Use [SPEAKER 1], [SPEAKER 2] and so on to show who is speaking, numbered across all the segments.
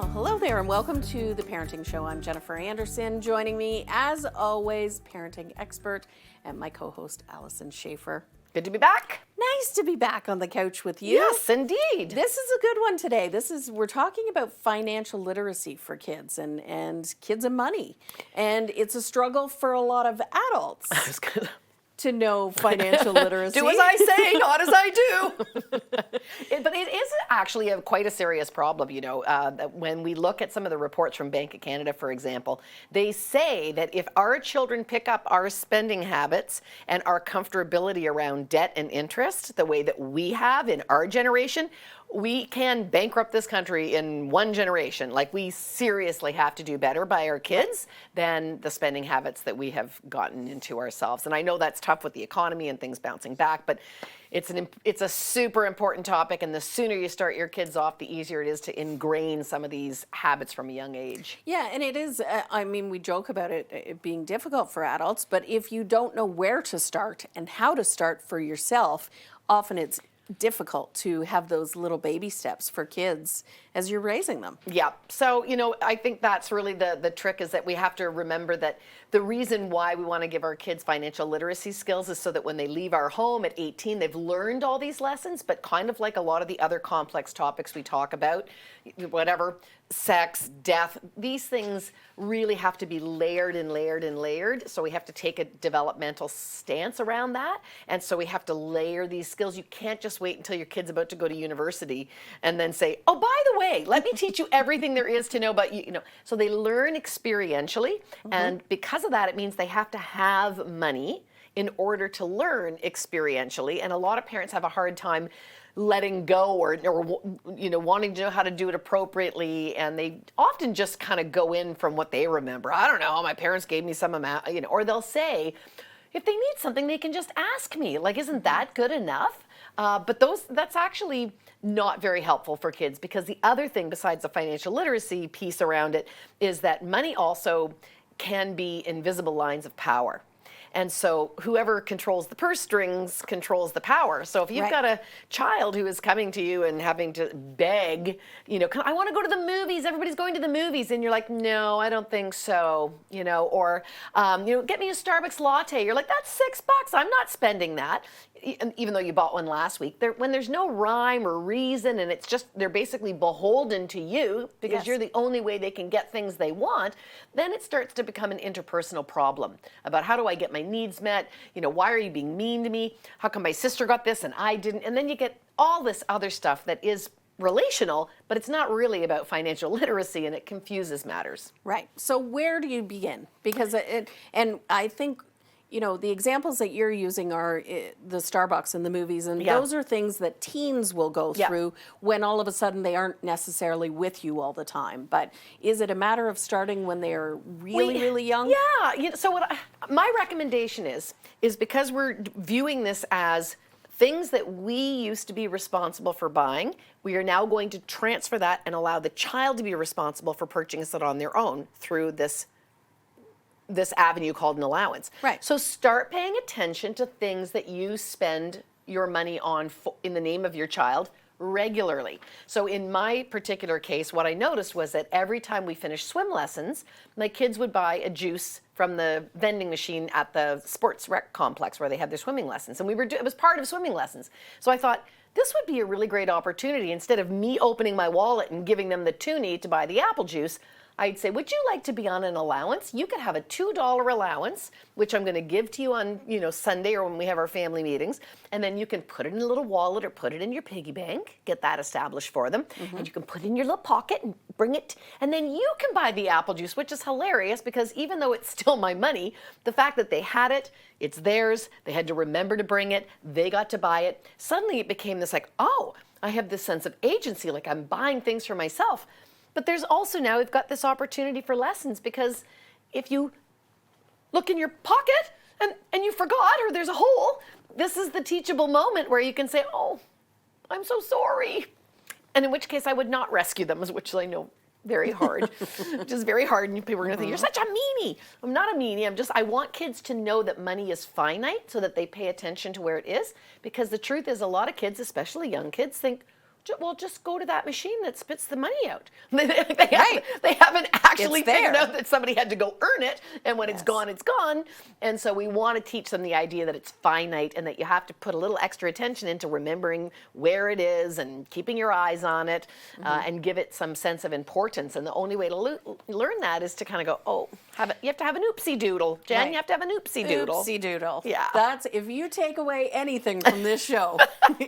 [SPEAKER 1] Well, hello there and welcome to The Parenting Show. I'm Jennifer Anderson. Joining me, as always, parenting expert and my co-host, Alyson Schafer.
[SPEAKER 2] Good to be back.
[SPEAKER 1] Nice to be back on the couch with you.
[SPEAKER 2] Yes, indeed.
[SPEAKER 1] This is a good one today. We're talking about financial literacy for kids and kids and money. And it's a struggle for a lot of adults to know financial literacy.
[SPEAKER 2] Do as I say, not as I do. But it is actually quite a serious problem, that when we look at some of the reports from Bank of Canada, for example, they say that if our children pick up our spending habits and our comfortability around debt and interest, the way that we have in our generation, we can bankrupt this country in one generation. Like, we seriously have to do better by our kids than the spending habits that we have gotten into ourselves. And I know that's tough with the economy and things bouncing back, but it's a super important topic, and the sooner you start your kids off, the easier it is to ingrain some of these habits from a young age.
[SPEAKER 1] Yeah, and it is, we joke about it being difficult for adults, but if you don't know where to start and how to start for yourself, often it's difficult to have those little baby steps for kids as you're raising them.
[SPEAKER 2] Yeah. So, I think that's really the trick, is that we have to remember that the reason why we want to give our kids financial literacy skills is so that when they leave our home at 18, they've learned all these lessons, but kind of like a lot of the other complex topics we talk about, whatever, sex, death, these things really have to be layered and layered and layered. So we have to take a developmental stance around that. And so we have to layer these skills. You can't just wait until your kid's about to go to university and then say, oh, by the way, let me teach you everything there is to know about you. So they learn experientially. Mm-hmm. And because of that, it means they have to have money in order to learn experientially. And a lot of parents have a hard time letting go or wanting to know how to do it appropriately, and they often just kind of go in from what they remember. I don't know, my parents gave me some amount, or they'll say, if they need something, they can just ask me. Like, isn't that good enough? But that's actually not very helpful for kids, because the other thing besides the financial literacy piece around it is that money also can be invisible lines of power. And so whoever controls the purse strings controls the power. So if you've got a child who is coming to you and having to beg, I want to go to the movies, everybody's going to the movies, and you're like, no, I don't think so, or, get me a Starbucks latte. You're like, that's $6, I'm not spending that. Even though you bought one last week, when there's no rhyme or reason, and it's just, they're basically beholden to you because you're the only way they can get things they want, then it starts to become an interpersonal problem about, how do I get my needs met? Why are you being mean to me? How come my sister got this and I didn't? And then you get all this other stuff that is relational, but it's not really about financial literacy, and it confuses matters.
[SPEAKER 1] Right. So where do you begin? Because I think, the examples that you're using are the Starbucks and the movies, and those are things that teens will go through when all of a sudden they aren't necessarily with you all the time. But is it a matter of starting when they're really young?
[SPEAKER 2] Yeah. So my recommendation is because we're viewing this as things that we used to be responsible for buying, we are now going to transfer that and allow the child to be responsible for purchasing it on their own through this avenue called an allowance.
[SPEAKER 1] Right.
[SPEAKER 2] So start paying attention to things that you spend your money on in the name of your child regularly. So in my particular case, what I noticed was that every time we finished swim lessons, my kids would buy a juice from the vending machine at the sports rec complex where they had their swimming lessons. And it was part of swimming lessons. So I thought, this would be a really great opportunity. Instead of me opening my wallet and giving them the toonie to buy the apple juice, I'd say, would you like to be on an allowance? You could have a $2 allowance, which I'm going to give to you on, Sunday or when we have our family meetings. And then you can put it in a little wallet or put it in your piggy bank, get that established for them. Mm-hmm. And you can put it in your little pocket and bring it. And then you can buy the apple juice, which is hilarious, because even though it's still my money, the fact that they had it, it's theirs, they had to remember to bring it, they got to buy it. Suddenly it became this like, oh, I have this sense of agency, like I'm buying things for myself. But there's also now, we've got this opportunity for lessons, because if you look in your pocket and you forgot, or there's a hole, this is the teachable moment where you can say, oh, I'm so sorry. And in which case I would not rescue them, which I know very hard, which is very hard. And people are going to think, you're such a meanie. I'm not a meanie. I want kids to know that money is finite so that they pay attention to where it is. Because the truth is, a lot of kids, especially young kids, think, Well, just go to that machine that spits the money out. They haven't actually figured out that somebody had to go earn it, and when it's gone, it's gone. And so we want to teach them the idea that it's finite and that you have to put a little extra attention into remembering where it is and keeping your eyes on it, and give it some sense of importance. And the only way to learn that is to kind of go, oh, you have to have an oopsie doodle, Jen. You have to have an oopsie doodle.
[SPEAKER 1] Oopsie doodle.
[SPEAKER 2] Yeah.
[SPEAKER 1] That's, if you take away anything from this show,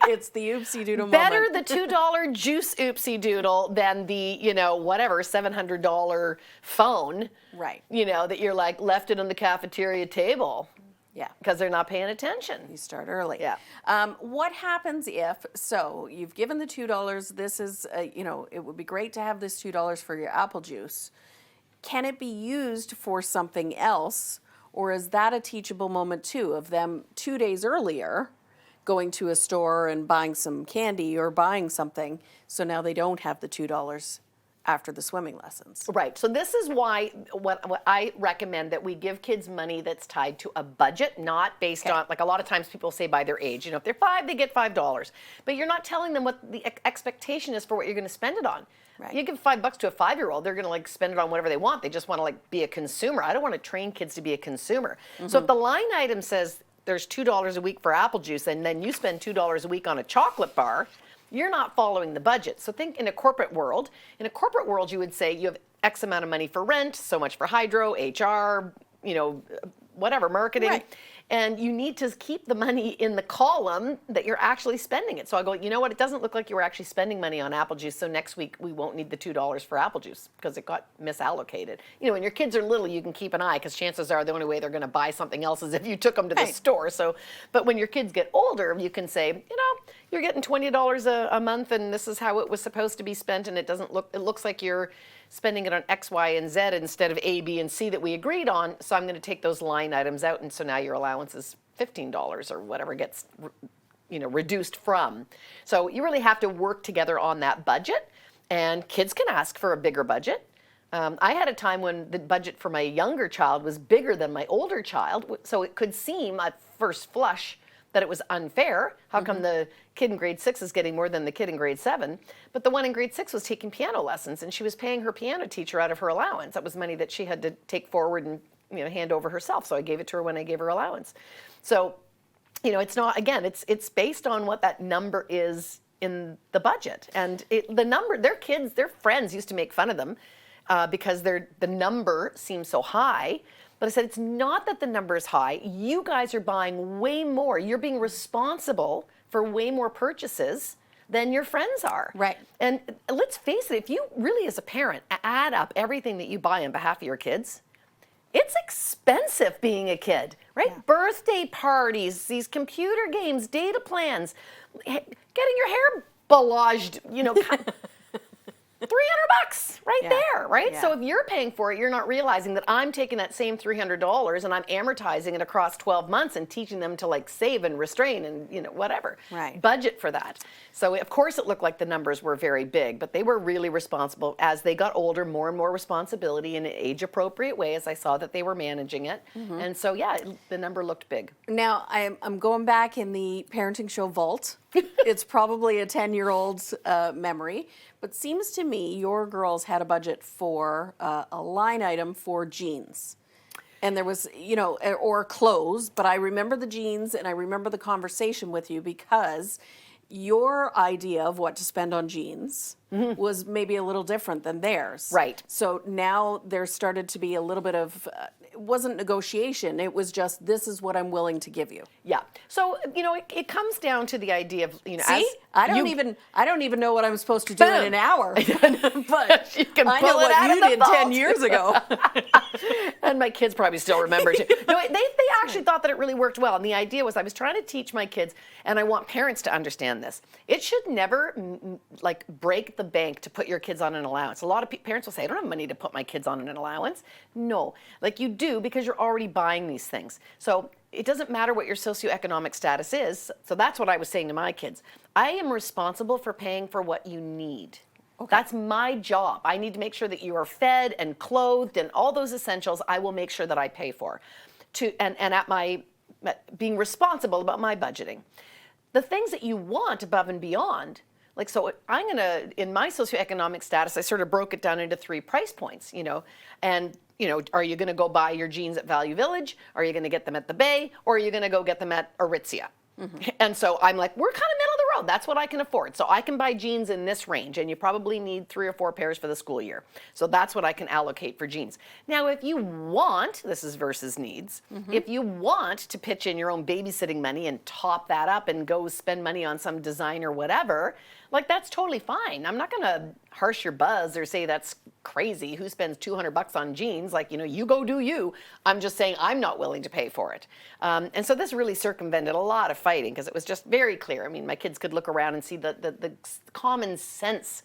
[SPEAKER 1] it's the oopsie doodle
[SPEAKER 2] Better
[SPEAKER 1] moment.
[SPEAKER 2] the $2 juice oopsie doodle than the, whatever, $700 phone.
[SPEAKER 1] Right.
[SPEAKER 2] That you're like left it on the cafeteria table.
[SPEAKER 1] Yeah.
[SPEAKER 2] Because they're not paying attention.
[SPEAKER 1] You start early.
[SPEAKER 2] Yeah.
[SPEAKER 1] What happens if, so you've given the $2, this is, it would be great to have this $2 for your apple juice. Can it be used for something else, or is that a teachable moment too, of them 2 days earlier going to a store and buying some candy or buying something, so now they don't have the $2 after the swimming lessons?
[SPEAKER 2] Right. So this is why what I recommend that we give kids money that's tied to a budget, not based on, like a lot of times people say by their age. If they're 5, they get $5. But you're not telling them what the expectation is for what you're going to spend it on.
[SPEAKER 1] Right.
[SPEAKER 2] You give $5 to a 5-year-old, they're going to spend it on whatever they want. They just want to be a consumer. I don't want to train kids to be a consumer. So if the line item says there's $2 a week for apple juice, and then you spend $2 a week on a chocolate bar, you're not following the budget. So think in a corporate world. In a corporate world, you would say you have X amount of money for rent, so much for hydro, HR, whatever, marketing.
[SPEAKER 1] Right.
[SPEAKER 2] And you need to keep the money in the column that you're actually spending it. So I go, you know what? It doesn't look like you were actually spending money on apple juice. So next week we won't need the $2 for apple juice because it got misallocated. When your kids are little, you can keep an eye because chances are the only way they're going to buy something else is if you took them to the store. So, but when your kids get older, you can say, you're getting $20 a month, and this is how it was supposed to be spent, and it looks like you're spending it on X, Y, and Z instead of A, B, and C that we agreed on, so I'm going to take those line items out, and so now your allowance is $15 or whatever gets reduced from. So you really have to work together on that budget, and kids can ask for a bigger budget. I had a time when the budget for my younger child was bigger than my older child, so it could seem at first flush that it was unfair. How come the kid in grade 6 is getting more than the kid in grade 7? But the one in grade 6 was taking piano lessons, and she was paying her piano teacher out of her allowance. That was money that she had to take forward and hand over herself. So I gave it to her when I gave her allowance. So, it's not, again, it's based on what that number is in the budget. And the number, their kids, their friends used to make fun of them because the number seems so high. But I said, it's not that the number is high. You guys are buying way more. You're being responsible for way more purchases than your friends are.
[SPEAKER 1] Right.
[SPEAKER 2] And let's face it, if you really, as a parent, add up everything that you buy on behalf of your kids, it's expensive being a kid, right? Yeah. Birthday parties, these computer games, data plans, getting your hair ballaged, $300 there, right?
[SPEAKER 1] Yeah.
[SPEAKER 2] So if you're paying for it, you're not realizing that I'm taking that same $300 and I'm amortizing it across 12 months and teaching them to save and restrain and whatever.
[SPEAKER 1] Right.
[SPEAKER 2] Budget for that. So of course it looked like the numbers were very big, but they were really responsible. As they got older, more and more responsibility in an age-appropriate way as I saw that they were managing it. And so the number looked big.
[SPEAKER 1] Now I'm going back in the parenting show vault. It's probably a 10-year-old's memory, but seems to me your girls had a budget for a line item for jeans. And there was, or clothes, but I remember the jeans and I remember the conversation with you because your idea of what to spend on jeans was maybe a little different than theirs.
[SPEAKER 2] Right.
[SPEAKER 1] So now there started to be a little bit of, it wasn't negotiation, it was just, this is what I'm willing to give you.
[SPEAKER 2] Yeah. So, it comes down to the idea of,
[SPEAKER 1] See? I don't even know what I'm supposed to do in an hour. But
[SPEAKER 2] you can
[SPEAKER 1] I
[SPEAKER 2] pull
[SPEAKER 1] know
[SPEAKER 2] it out
[SPEAKER 1] what
[SPEAKER 2] of
[SPEAKER 1] you
[SPEAKER 2] the
[SPEAKER 1] did
[SPEAKER 2] vault.
[SPEAKER 1] 10 years ago.
[SPEAKER 2] And my kids probably still remember too. No, they actually thought that it really worked well. And the idea was I was trying to teach my kids, and I want parents to understand this. It should never break the bank to put your kids on an allowance. A lot of parents will say, I don't have money to put my kids on an allowance. No, you do because you're already buying these things. So it doesn't matter what your socioeconomic status is. So that's what I was saying to my kids. I am responsible for paying for what you need. Okay. That's my job. I need to make sure that you are fed and clothed and all those essentials I will make sure that I pay for. And at my being responsible about my budgeting. The things that you want above and beyond, Like, so I'm going to, in my socioeconomic status, I sort of broke it down into 3 price points, and, are you going to go buy your jeans at Value Village? Are you going to get them at the Bay? Or are you going to go get them at Aritzia? And so I'm like, we're kind of middle of the road. That's what I can afford. So I can buy jeans in this range, and you probably need 3 or 4 pairs for the school year. So that's what I can allocate for jeans. Now, if you want, this is versus needs, if you want to pitch in your own babysitting money and top that up and go spend money on some design or whatever, like, that's totally fine. I'm not going to harsh your buzz or say that's crazy. Who spends $200 on jeans? Like, you go do you. I'm just saying I'm not willing to pay for it. And so this really circumvented a lot of fighting, because it was just very clear. I mean, my kids could look around and see the common sense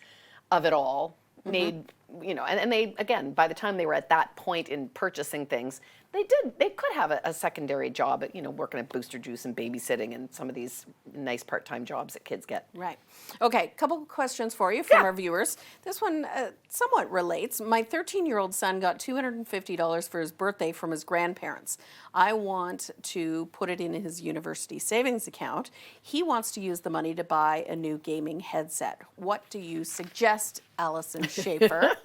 [SPEAKER 2] of it all made, and they, again, by the time they were at that point in purchasing things, they could have a secondary job at, working at Booster Juice and babysitting and some of these nice part-time jobs that kids get.
[SPEAKER 1] Right. Okay, couple of questions for you from our viewers. This one somewhat relates. My 13-year-old son got $250 for his birthday from his grandparents. I want to put it in his university savings account. He wants to use the money to buy a new gaming headset. What do you suggest, Alyson Schafer?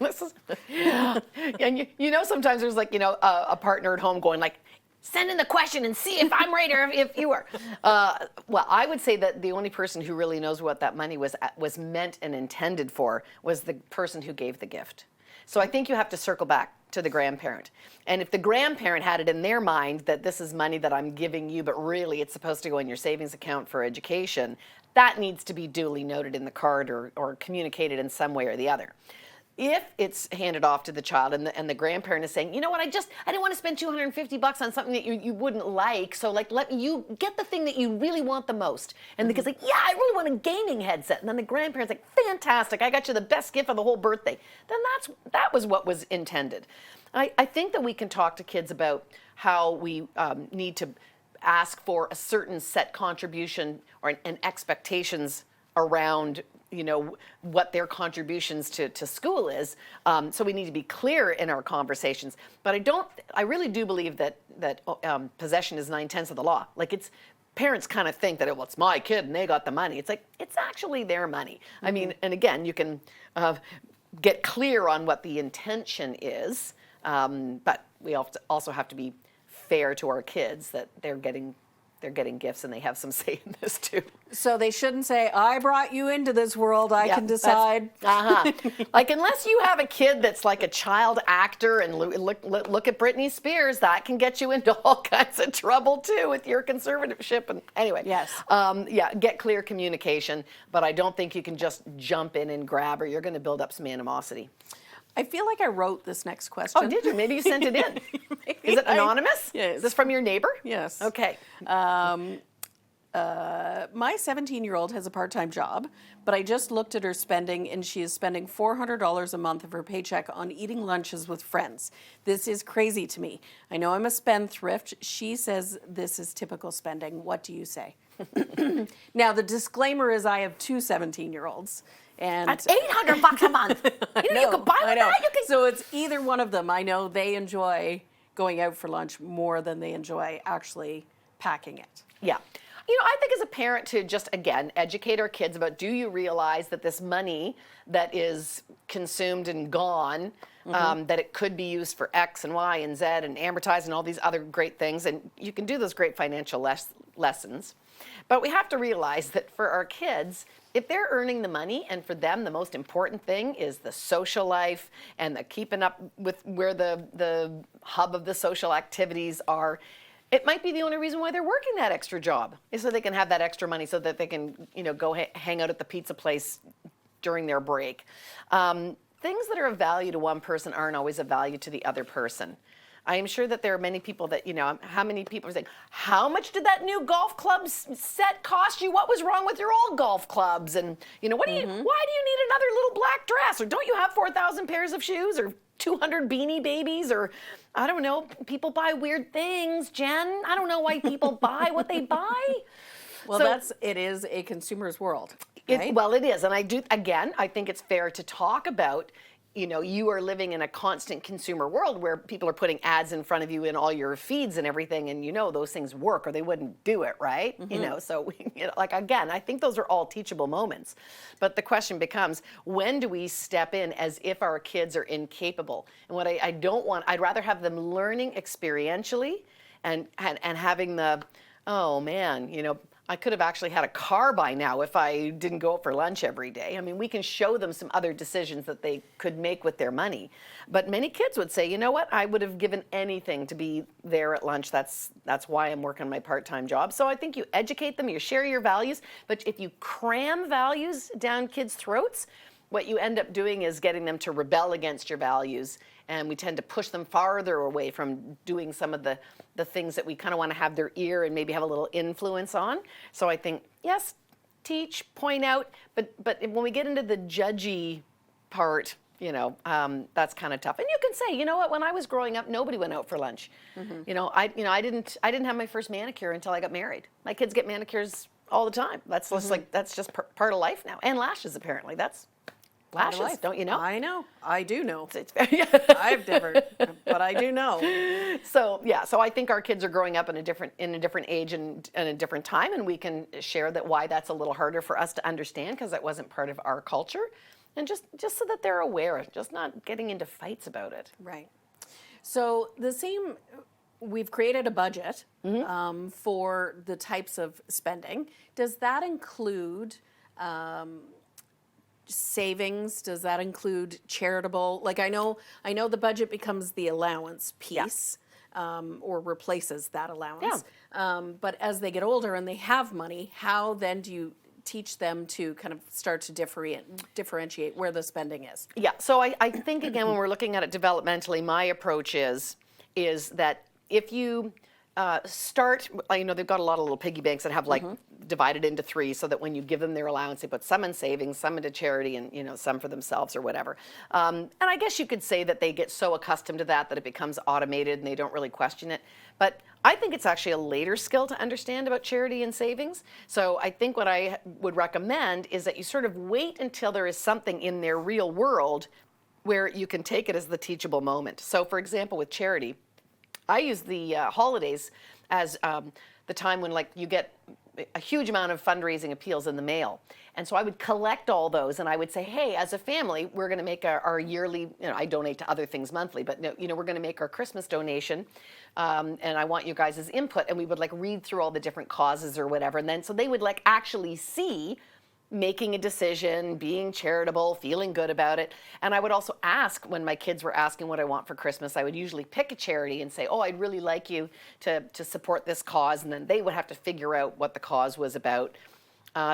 [SPEAKER 2] And sometimes there's like, a partner at home going like, send in the question and see if I'm right or if you are. Well, I would say that the only person who really knows what that money was meant and intended for was the person who gave the gift. So I think you have to circle back to the grandparent. And if the grandparent had it in their mind that this is money that I'm giving you, but really it's supposed to go in your savings account for education, that needs to be duly noted in the card or communicated in some way or the other. If it's handed off to the child and the grandparent is saying, you know what, I didn't want to spend $250 on something that you wouldn't like, so like let you get the thing that you really want the most. And the kid's like, yeah, I really want a gaming headset. And then the grandparent's like, fantastic, I got you the best gift of the whole birthday. Then that was what was intended. I think that we can talk to kids about how we need to ask for a certain set contribution and expectations around what their contributions to school is. So we need to be clear in our conversations. But I really do believe that possession is 9/10 of the law. Like, parents kind of think that, well, it's my kid and they got the money. It's like, it's actually their money. I mean, and again, you can get clear on what the intention is, but we also have to be fair to our kids that they're getting gifts and they have some say in this too.
[SPEAKER 1] So they shouldn't say, I brought you into this world, I can decide.
[SPEAKER 2] Like, unless you have a kid that's like a child actor and look at Britney Spears, that can get you into all kinds of trouble too with your conservatorship. And anyway, get clear communication, but I don't think you can just jump in and grab, or you're going to build up some animosity.
[SPEAKER 1] I feel like I wrote this next question.
[SPEAKER 2] Oh, did you? Maybe you sent it in. Is it anonymous?
[SPEAKER 1] Yes.
[SPEAKER 2] Is this from your neighbor?
[SPEAKER 1] Yes.
[SPEAKER 2] Okay.
[SPEAKER 1] My 17-year-old has a part-time job, but I just looked at her spending, and she is spending $400 a month of her paycheck on eating lunches with friends. This is crazy to me. I know I'm a spendthrift. She says this is typical spending. What do you say? Now, the disclaimer is I have 2 17-year-olds. And
[SPEAKER 2] that's $800 a month. You could buy with that.
[SPEAKER 1] So it's either one of them. I know they enjoy going out for lunch more than they enjoy actually packing it.
[SPEAKER 2] Yeah. I think as a parent to just, again, educate our kids about, do you realize that this money that is consumed and gone, that it could be used for X and Y and Z and amortize and all these other great things. And you can do those great financial lessons. But we have to realize that for our kids, if they're earning the money, and for them the most important thing is the social life and the keeping up with where the hub of the social activities are, it might be the only reason why they're working that extra job, is so they can have that extra money so that they can go hang out at the pizza place during their break. Things that are of value to one person aren't always of value to the other person. I am sure that there are many people that, how many people are saying, how much did that new golf club set cost you? What was wrong with your old golf clubs? And, why do you need another little black dress? Or don't you have 4,000 pairs of shoes? Or 200 Beanie Babies? Or, I don't know, people buy weird things, Jen. I don't know why people buy what they buy.
[SPEAKER 1] Well, it is a consumer's world. Right?
[SPEAKER 2] Well, it is. And I think it's fair to talk about you are living in a constant consumer world where people are putting ads in front of you in all your feeds and everything, and those things work or they wouldn't do it, right? So like, again, I think those are all teachable moments. But the question becomes, when do we step in as if our kids are incapable? And what I don't want, I'd rather have them learning experientially and having the, oh man, I could have actually had a car by now if I didn't go out for lunch every day. I mean, we can show them some other decisions that they could make with their money. But many kids would say, you know what, I would have given anything to be there at lunch. That's why I'm working my part-time job. So I think you educate them, you share your values, but if you cram values down kids' throats, what you end up doing is getting them to rebel against your values, and we tend to push them farther away from doing some of the things that we kind of want to have their ear and maybe have a little influence on. So I think, yes, teach, point out, but when we get into the judgy part, that's kind of tough. And you can say, you know what, when I was growing up, nobody went out for lunch. I didn't have my first manicure until I got married. My kids get manicures all the time. That's just like, that's just part of life now. And lashes, apparently. That's lashes, don't you know?
[SPEAKER 1] I know. I do know.
[SPEAKER 2] It's
[SPEAKER 1] I've never, but I do know.
[SPEAKER 2] So I think our kids are growing up in a different age and a different time, and we can share that why that's a little harder for us to understand because that wasn't part of our culture, and just so that they're aware, just not getting into fights about it.
[SPEAKER 1] Right. So we've created a budget for the types of spending. Does that include savings? Does that include charitable? Like, I know the budget becomes the allowance piece, or replaces that allowance. But as they get older and they have money, how then do you teach them to kind of start to differentiate where the spending is?
[SPEAKER 2] Yeah, so I think, again, when we're looking at it developmentally, my approach is that if you start, they've got a lot of little piggy banks that have like divided into 3 so that when you give them their allowance, they put some in savings, some into charity, and some for themselves or whatever. And I guess you could say that they get so accustomed to that it becomes automated and they don't really question it. But I think it's actually a later skill to understand about charity and savings. So I think what I would recommend is that you sort of wait until there is something in their real world where you can take it as the teachable moment. So for example, with charity, I use the holidays as the time when you get a huge amount of fundraising appeals in the mail. And so I would collect all those and I would say, hey, as a family, we're going to make our yearly, I donate to other things monthly, but we're going to make our Christmas donation. And I want you guys' input. And we would read through all the different causes or whatever. And then so they would actually see making a decision, being charitable, feeling good about it. And I would also ask, when my kids were asking what I want for Christmas, I would usually pick a charity and say, oh, I'd really like you to support this cause. And then they would have to figure out what the cause was about.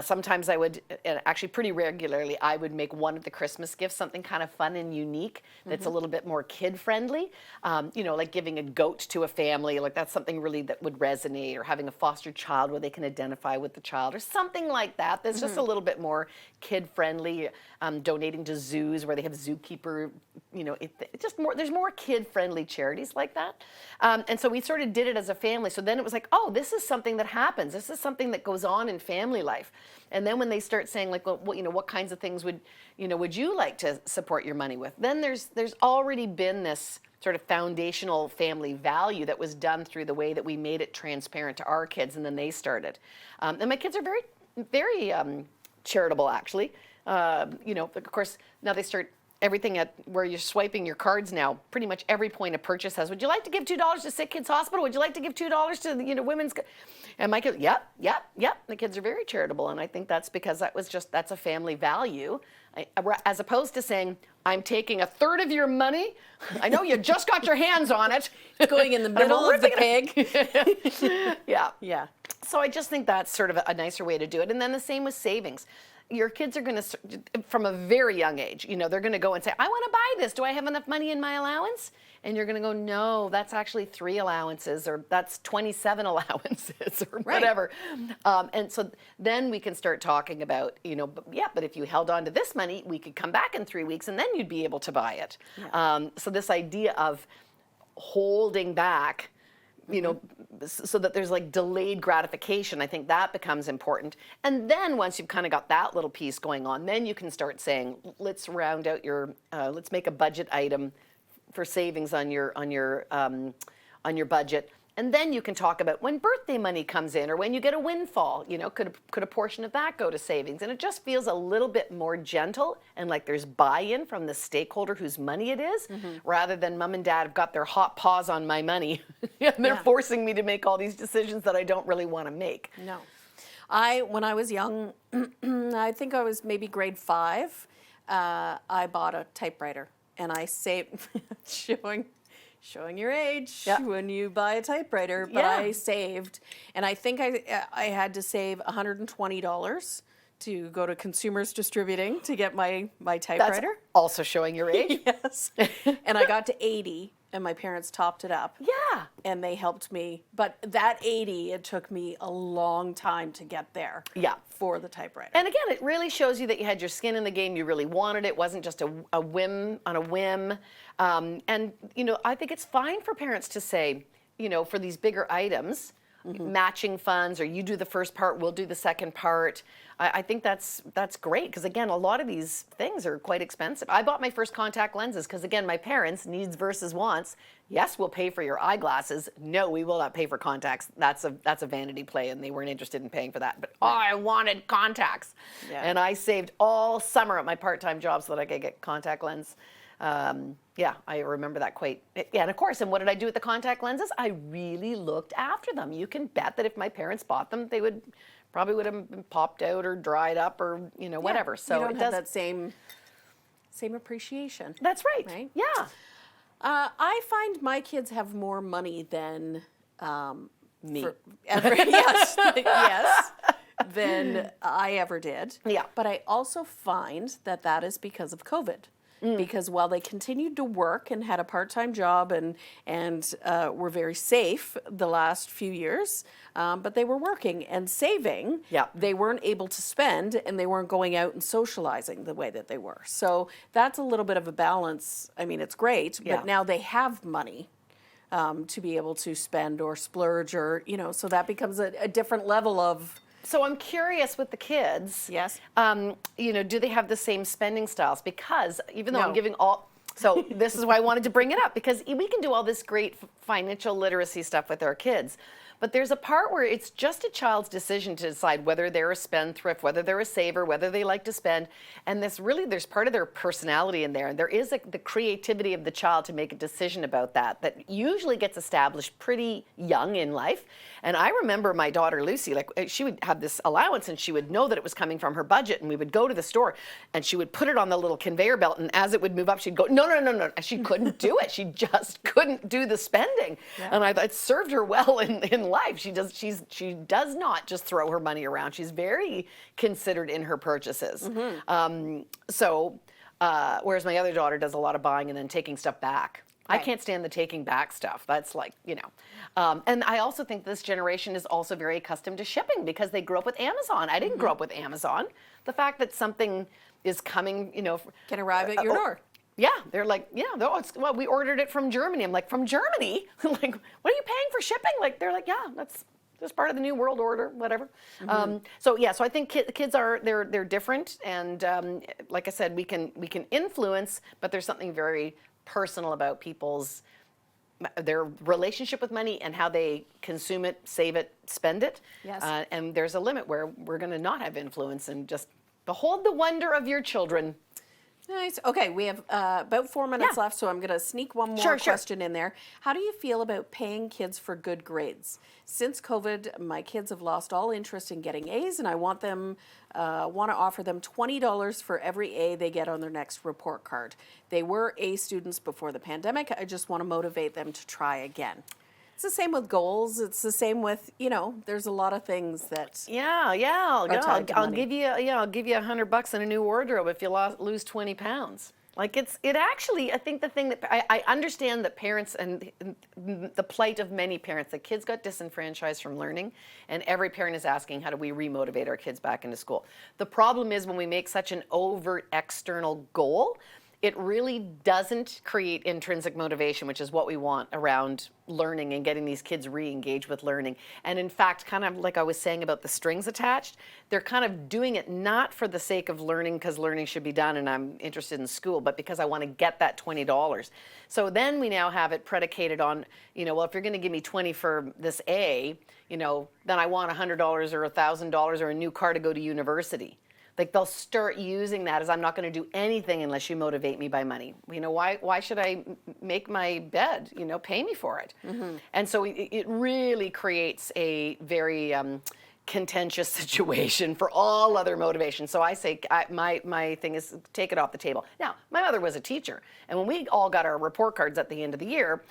[SPEAKER 2] Sometimes I would, and actually pretty regularly, I would make one of the Christmas gifts something kind of fun and unique that's a little bit more kid-friendly. Like giving a goat to a family, that's something really that would resonate, or having a foster child where they can identify with the child, or something like that. That's just a little bit more kid-friendly. Donating to zoos where they have zookeeper, there's more kid-friendly charities like that. And so we sort of did it as a family. So then it was like, oh, this is something that happens. This is something that goes on in family life. And then when they start saying what kinds of things would you like to support your money with? Then there's already been this sort of foundational family value that was done through the way that we made it transparent to our kids, and then they started. And my kids are very, very charitable, actually. Of course, now they start everything at where you're swiping your cards now. Pretty much every point of purchase has, would you like to give $2 to Sick Kids Hospital? Would you like to give $2 to the women's? And my kids, yep. The kids are very charitable, and I think that's because that's a family value, as opposed to saying, I'm taking a third of your money. I know you just got your hands on it.
[SPEAKER 1] It's going in the middle of the pig.
[SPEAKER 2] Yeah. So I just think that's sort of a nicer way to do it. And then the same with savings. Your kids are going to, from a very young age, they're going to go and say, I want to buy this. Do I have enough money in my allowance? And you're going to go, no, that's actually 3 allowances, or that's 27 allowances, or whatever. And so then we can start talking about, but if you held on to this money, we could come back in 3 weeks and then you'd be able to buy it. Yeah. So this idea of holding back you know, so that there's like delayed gratification. I think that becomes important. And then once you've kind of got that little piece going on, then you can start saying, let's round out your, let's make a budget item for savings on your budget. And then you can talk about when birthday money comes in or when you get a windfall, you know, could a portion of that go to savings? And it just feels a little bit more gentle and like there's buy-in from the stakeholder whose money it is, rather than mom and dad have got their hot paws on my money and they're forcing me to make all these decisions that I don't really want to make.
[SPEAKER 1] No. When I was young, I think I was maybe grade 5, I bought a typewriter and I saved, showing your age when you buy a typewriter, but I saved, and I think I had to save $120 to go to Consumers Distributing to get my typewriter.
[SPEAKER 2] That's also showing your age.
[SPEAKER 1] Yes. And I got to 80 and my parents topped it up.
[SPEAKER 2] Yeah.
[SPEAKER 1] And they helped me, but that 80, it took me a long time to get there.
[SPEAKER 2] Yeah.
[SPEAKER 1] For the typewriter.
[SPEAKER 2] And again, it really shows you that you had your skin in the game. You really wanted it. It wasn't just a whim on a whim. And, you know, I think it's fine for parents to say, you know, for these bigger items, matching funds, or you do the first part, we'll do the second part. I think that's great, because again, a lot of these things are quite expensive. I bought my first contact lenses because, again, my parents, needs versus wants. Yes, we'll pay for your eyeglasses. No, we will not pay for contacts. That's a vanity play, and they weren't interested in paying for that. But I wanted contacts, and I saved all summer at my part-time job so that I could get contact lens. Yeah, I remember that quite. Yeah, and of course, and what did I do with the contact lenses? I really looked after them. You can bet that if my parents bought them, they probably would have been popped out or dried up or, you know, whatever. So
[SPEAKER 1] you don't have that same appreciation.
[SPEAKER 2] That's right.
[SPEAKER 1] Right?
[SPEAKER 2] Yeah.
[SPEAKER 1] I find my kids have more money than
[SPEAKER 2] Me.
[SPEAKER 1] yes, than I ever did.
[SPEAKER 2] Yeah.
[SPEAKER 1] But I also find that is because of COVID. Because while they continued to work and had a part-time job and were very safe the last few years, but they were working and saving, they weren't able to spend and they weren't going out and socializing the way that they were. So that's a little bit of a balance. I mean, it's great, but now they have money to be able to spend or splurge, or, you know, so that becomes a different level of...
[SPEAKER 2] So I'm curious with the kids.
[SPEAKER 1] Yes.
[SPEAKER 2] You know, do they have the same spending styles? Because even though I'm giving all, so this is why I wanted to bring it up, because we can do all this great financial literacy stuff with our kids, but there's a part where it's just a child's decision to decide whether they're a spendthrift, whether they're a saver, whether they like to spend, and there's part of their personality in there, and there is the creativity of the child to make a decision about that usually gets established pretty young in life. And I remember my daughter Lucy, like, she would have this allowance and she would know that it was coming from her budget, and we would go to the store and she would put it on the little conveyor belt, and as it would move up, she'd go, no. She couldn't do it. She just couldn't do the spending. And I thought it served her well in life. She does not just throw her money around. She's very considered in her purchases. Whereas my other daughter does a lot of buying and then taking stuff back. Right. I can't stand the taking back stuff. That's like, you know. And I also think this generation is also very accustomed to shipping because they grew up with Amazon. I didn't grow up with Amazon. The fact that something is coming, you know.
[SPEAKER 1] Can arrive at your door.
[SPEAKER 2] Yeah, they're like, well, we ordered it from Germany. I'm like, from Germany? Like, what are you paying for shipping? Like, they're like, yeah, that's part of the new world order, whatever. So I think kids they're different, and like I said, we can influence, but there's something very personal about their relationship with money and how they consume it, save it, spend it.
[SPEAKER 1] Yes.
[SPEAKER 2] And there's a limit where we're going to not have influence and just behold the wonder of your children.
[SPEAKER 1] Nice. Okay, we have about 4 minutes left, so I'm going to sneak one more question in there. How do you feel about paying kids for good grades? Since COVID, my kids have lost all interest in getting A's, and I want to offer them $20 for every A they get on their next report card. They were A students before the pandemic. I just want to motivate them to try again. It's the same with goals. It's the same with, you know, there's a lot of things that
[SPEAKER 2] I'll give you $100 and a new wardrobe if you lose 20 pounds. Like it actually, I think the thing that I understand that parents and the plight of many parents, that kids got disenfranchised from learning, and every parent is asking, how do we remotivate our kids back into school? The problem is when we make such an overt external goal, it really doesn't create intrinsic motivation, which is what we want around learning and getting these kids re-engaged with learning. And in fact, kind of like I was saying about the strings attached, they're kind of doing it not for the sake of learning because learning should be done and I'm interested in school, but because I want to get that $20. So then we now have it predicated on, well, if you're going to give me 20 for this A, then I want $100 or $1,000 or a new car to go to university. Like they'll start using that as I'm not going to do anything unless you motivate me by money. Why should I make my bed? Pay me for it. Mm-hmm. And so it really creates a very contentious situation for all other motivations. So I say my thing is take it off the table. Now, my mother was a teacher, and when we all got our report cards at the end of the year,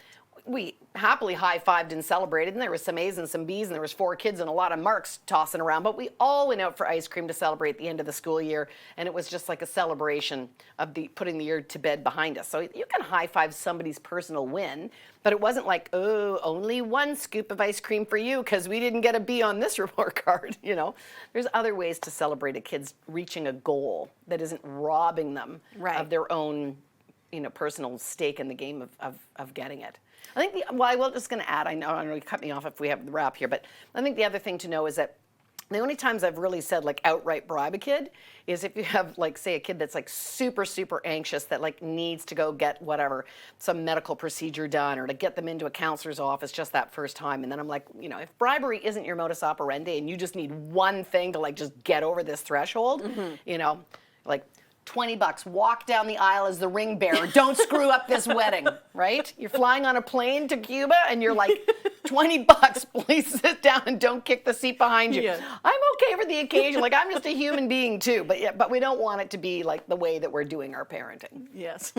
[SPEAKER 2] we happily high-fived and celebrated, and there was some A's and some B's, and there was 4 kids and a lot of marks tossing around, but we all went out for ice cream to celebrate the end of the school year, and it was just like a celebration of putting the year to bed behind us. So you can high-five somebody's personal win, but it wasn't like, oh, only 1 scoop of ice cream for you because we didn't get a B on this report card. There's other ways to celebrate a kid's reaching a goal that isn't robbing them of their own personal stake in the game of getting it. I think I was just going to add, I know you cut me off if we have the wrap here, but I think the other thing to know is that the only times I've really said like outright bribe a kid is if you have like, say, a kid that's like super, super anxious that like needs to go get whatever, some medical procedure done or to get them into a counselor's office just that first time. And then I'm like, if bribery isn't your modus operandi and you just need one thing to like just get over this threshold, like $20, walk down the aisle as the ring bearer. Don't screw up this wedding, right? You're flying on a plane to Cuba and you're like, $20, please sit down and don't kick the seat behind you. Yeah. I'm okay for the occasion. Like I'm just a human being too, but we don't want it to be like the way that we're doing our parenting.
[SPEAKER 1] Yes.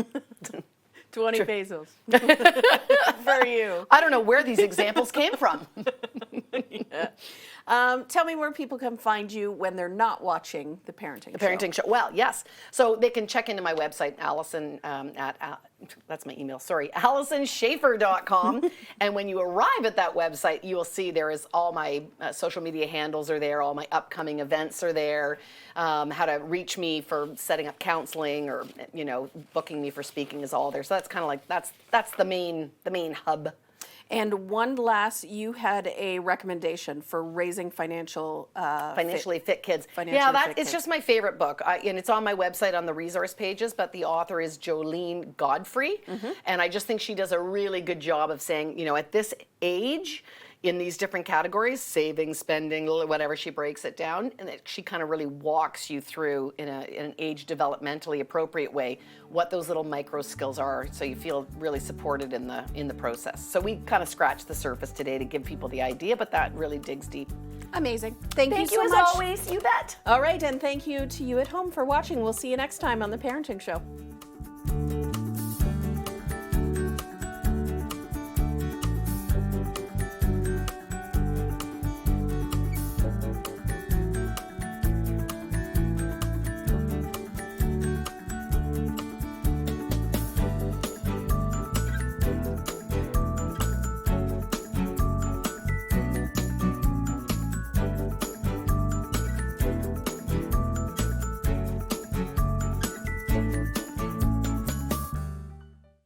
[SPEAKER 1] 20 pesos for you.
[SPEAKER 2] I don't know where these examples came from.
[SPEAKER 1] Tell me where people can find you when they're not watching the parenting show.
[SPEAKER 2] The parenting show. Well, yes. So they can check into my website, Alyson, that's my email, sorry, AlysonSchafer.com. And when you arrive at that website, you will see there is all my social media handles are there, all my upcoming events are there, how to reach me for setting up counseling or, booking me for speaking is all there. So that's kind of like, that's the main hub.
[SPEAKER 1] And one last, you had a recommendation for raising financially fit kids.
[SPEAKER 2] It's just my favorite book. And it's on my website on the resource pages, but the author is Jolene Godfrey. Mm-hmm. And I just think she does a really good job of saying, at this age, in these different categories, saving, spending, whatever, she breaks it down, and she kind of really walks you through in an age developmentally appropriate way what those little micro skills are, so you feel really supported in the process. So we kind of scratched the surface today to give people the idea, but that really digs deep.
[SPEAKER 1] Amazing. Thank you so
[SPEAKER 2] as
[SPEAKER 1] much.
[SPEAKER 2] Always. You bet.
[SPEAKER 1] All right, and thank you to you at home for watching. We'll see you next time on The Parenting Show.